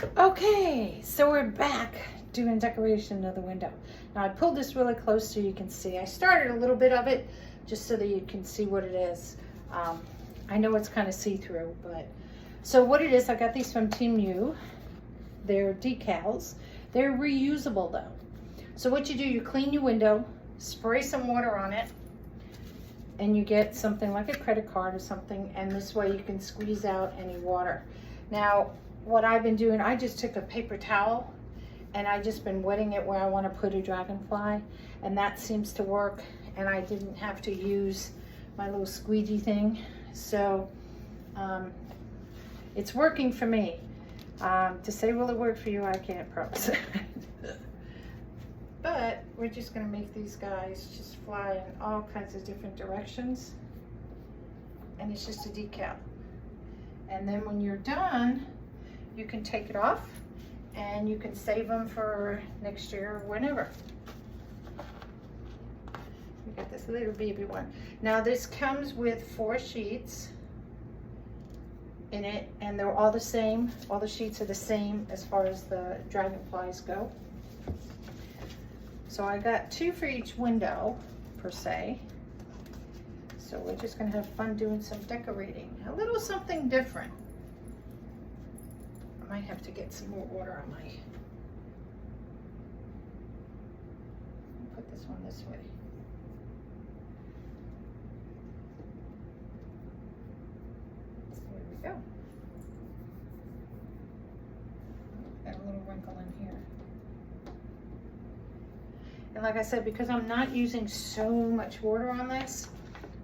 Okay, so we're back doing decoration of the window. Now I pulled this really close so you can see. I started a little bit of it just so that you can see what it is. I know it's kind of see-through, but so what it is, I got these from Temu. They're decals. They're reusable though. So what you do, you clean your window, spray some water on it, and you get something like a credit card or something, and this way you can squeeze out any water. Now, what I've been doing, I just took a paper towel and I just been wetting it where I want to put a dragonfly, and that seems to work, and I didn't have to use my little squeegee thing. So it's working for me. To say will it work for you, I can't promise it. But we're just going to make these guys just fly in all kinds of different directions, and it's just a decal. And then when you're done, you can take it off and you can save them for next year or whenever. We got this little baby one. Now this comes with 4 sheets in it, and they're all the same. All the sheets are the same as far as the dragonflies go. So I got 2 for each window per se. So we're just gonna have fun doing some decorating. A little something different. I might have to get some more water on my, put this one this way. There we go. Got a little wrinkle in here. And like I said, because I'm not using so much water on this,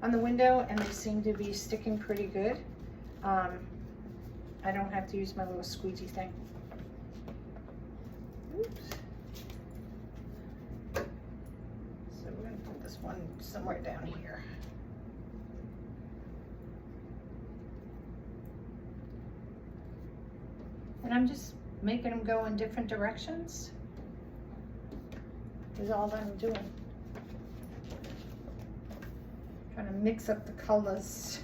on the window, and they seem to be sticking pretty good, I don't have to use my little squeegee thing. Oops. So we're going to put this one somewhere down here. And I'm just making them go in different directions. Is all that I'm doing. Trying to mix up the colors.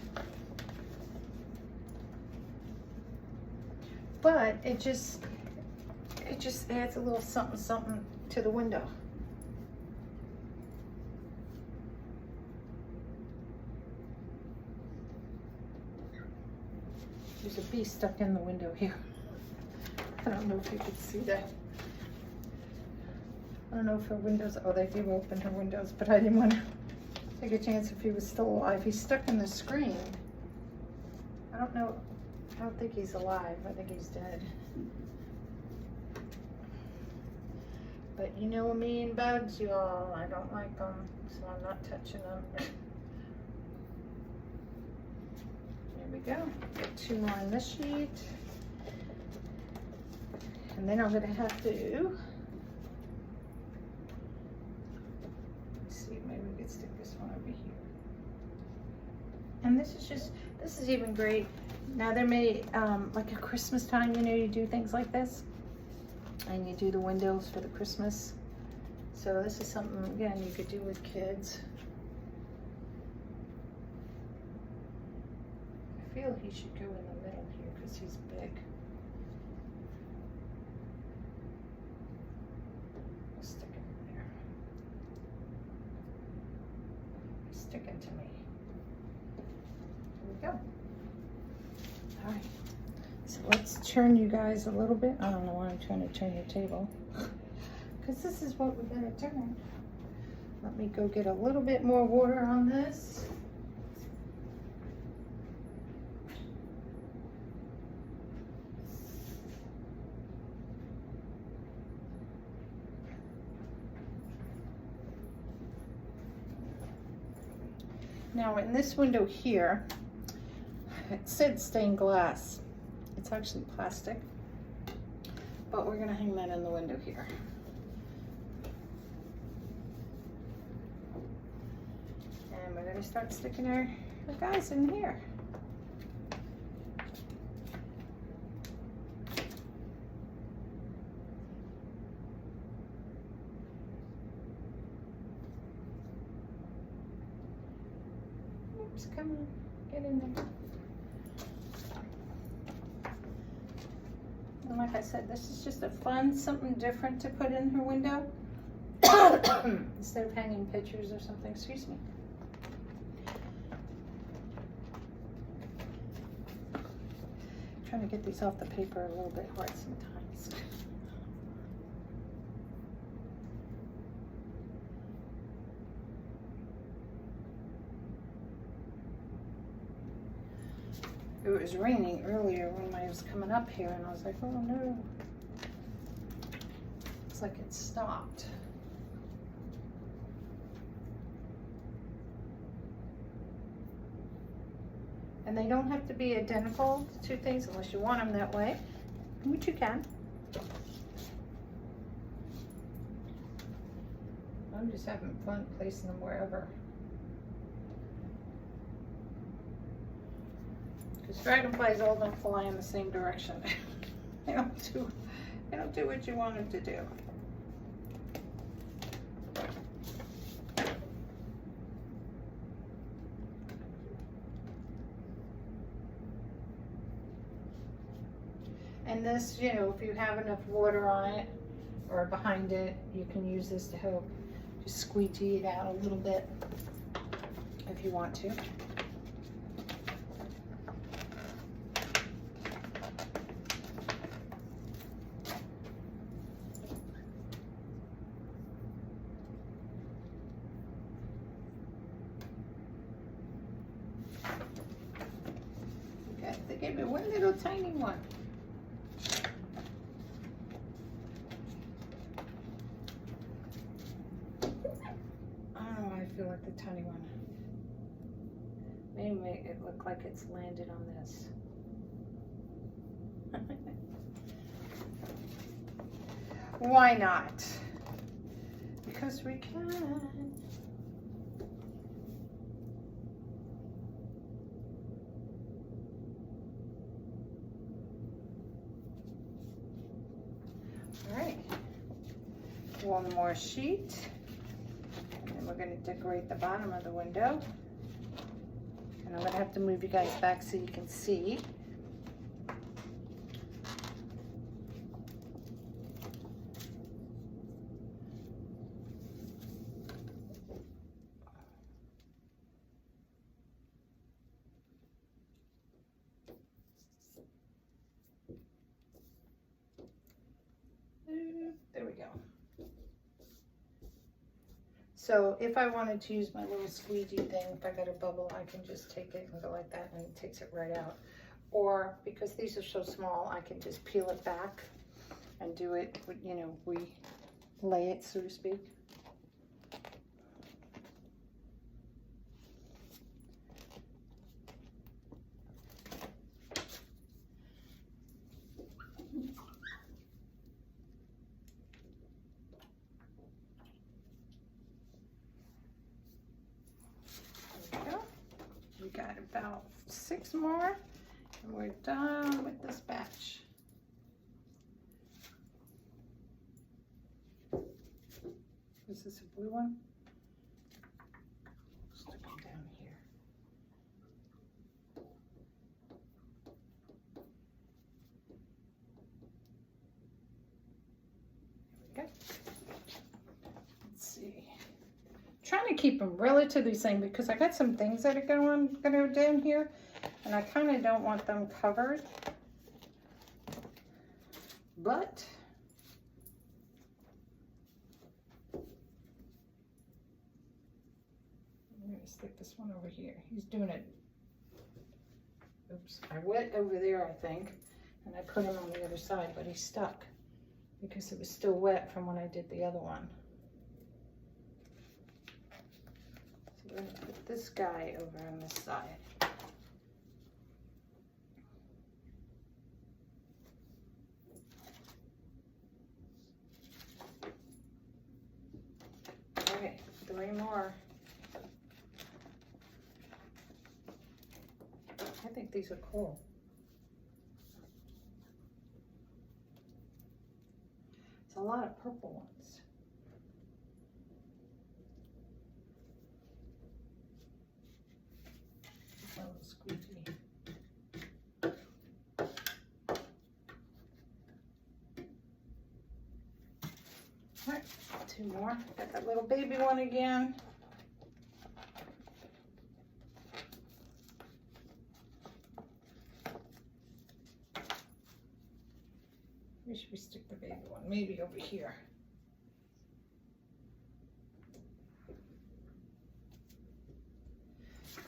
But it just adds a little something something to the window. There's a bee stuck in the window here. I don't know if you could see that. I don't know if her windows, oh, they do open her windows, but I didn't want to take a chance if he was still alive. He's stuck in the screen. I don't know. I don't think he's alive. I think he's dead. But you know me and bugs, y'all. I don't like them, so I'm not touching them. There we go. Get 2 more on this sheet. And then I'm going to have to, let's see, maybe we could stick this one over here. And this is even great. Now they're made like at Christmas time, you know, you do things like this. And you do the windows for the Christmas. So this is something, again, you could do with kids. I feel he should go in the middle here because he's big. I'll stick him in there. He's sticking to me. There we go. All right. So let's turn you guys a little bit. I don't know why I'm trying to turn your table. Because this is what we're going to turn. Let me go get a little bit more water on this. Now in this window here, it said stained glass. It's actually plastic, but we're gonna hang that in the window here. And we're gonna start sticking our guys in here. Oops, come on, get in there. And like I said, this is just a fun, something different to put in her window. Instead of hanging pictures or something, excuse me. Trying to get these off the paper a little bit hard sometimes. It was raining earlier when I was coming up here, and I was like, oh no. It's like it stopped. And they don't have to be identical, the two things, unless you want them that way, which you can. I'm just having fun placing them wherever. Because dragonflies all don't fly in the same direction. They don't do what you want them to do. And this, you know, if you have enough water on it or behind it, you can use this to help just squeegee it out a little bit if you want to. Okay, they gave me one little tiny one. I feel like the tiny one. Maybe make it look like it's landed on this. Why not? Because we can. All right. One more sheet. We're going to decorate the bottom of the window. And I'm going to have to move you guys back so you can see. There we go. So if I wanted to use my little squeegee thing, if I got a bubble, I can just take it and go like that, and it takes it right out. Or because these are so small, I can just peel it back and do it, you know, relay it, so to speak. We got about 6 more, and we're done with this batch. Is this a blue one? Stick them down here. There we go. Let's see. Trying to keep them relatively same because I got some things that are gonna go down here, and I kind of don't want them covered. But I'm gonna stick this one over here. He's doing it. Oops, I wet over there, I think, and I put him on the other side, but he's stuck because it was still wet from when I did the other one. We're going to put this guy over on this side. All right, 3 more. I think these are cool. It's a lot of purple ones. Squeegee. All right, 2 more. Got that little baby one again. Where should we stick the baby one? Maybe over here.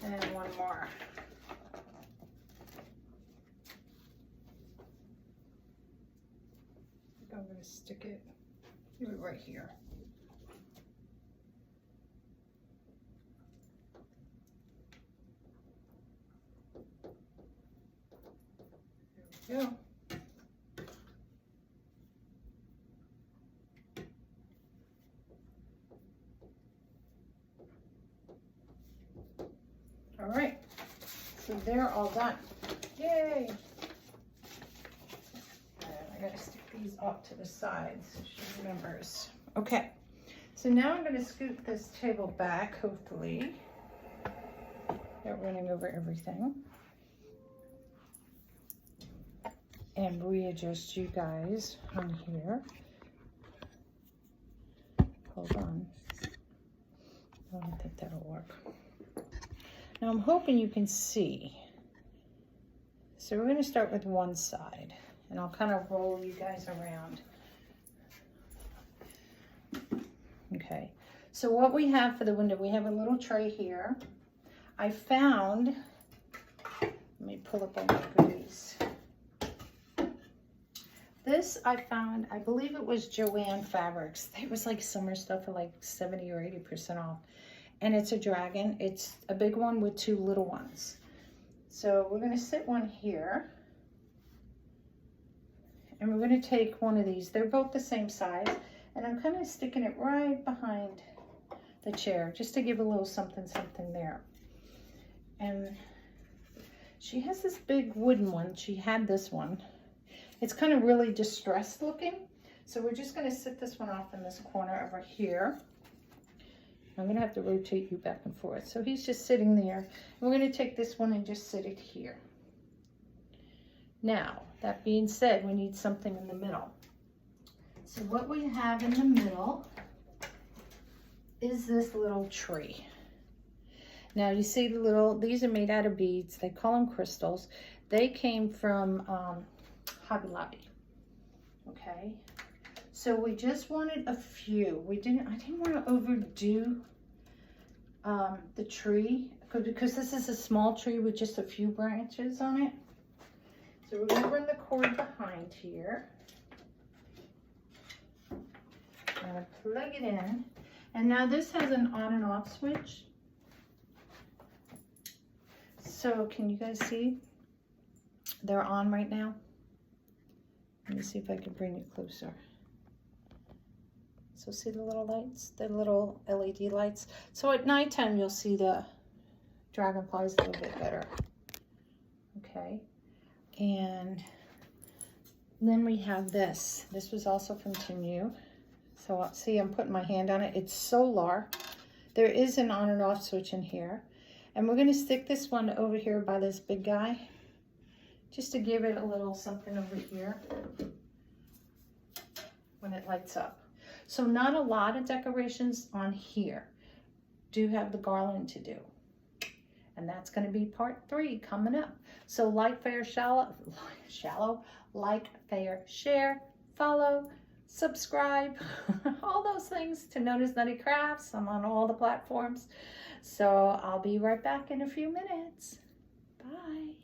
And one more. I think I'm going to stick it right here. There we go. All right, so they're all done. Yay! And I gotta stick these off to the sides so she remembers. Okay, so now I'm gonna scoot this table back, hopefully. Not running over everything. And readjust you guys on here. Hold on. I don't think that'll work. Now I'm hoping you can see. So we're going to start with one side, and I'll kind of roll you guys around. Okay, so what we have for the window, we have a little tray here. I found, let me pull up all my goodies. This I found, I believe it was Joann Fabrics. It was like summer stuff for like 70 or 80% off. And it's a dragon. It's a big one with 2 little ones. So we're going to sit one here. And we're going to take one of these. They're both the same size. And I'm kind of sticking it right behind the chair just to give a little something there. And she has this big wooden one. She had this one. It's kind of really distressed looking. So we're just going to sit this one off in this corner over here. I'm going to have to rotate you back and forth. So he's just sitting there. And we're going to take this one and just sit it here. Now, that being said, we need something in the middle. So what we have in the middle is this little tree. Now you see the little, these are made out of beads. They call them crystals. They came from Hobby Lobby. Okay. So we just wanted a few. I didn't want to overdo the tree because this is a small tree with just a few branches on it. So we're going to run the cord behind here. I'm going to plug it in. And now this has an on and off switch. So can you guys see? They're on right now. Let me see if I can bring it closer. So see the little lights, the little LED lights. So at nighttime, you'll see the dragonflies a little bit better. Okay. And then we have this. This was also from Temu. So see, I'm putting my hand on it. It's solar. There is an on and off switch in here. And we're going to stick this one over here by this big guy, just to give it a little something over here when it lights up. So not a lot of decorations on here. Do have the garland to do. And that's going to be part 3 coming up. So like, fair, shallow, like, fair, share, follow, subscribe, all those things to Nonnas Nuttykrafts. I'm on all the platforms. So I'll be right back in a few minutes. Bye.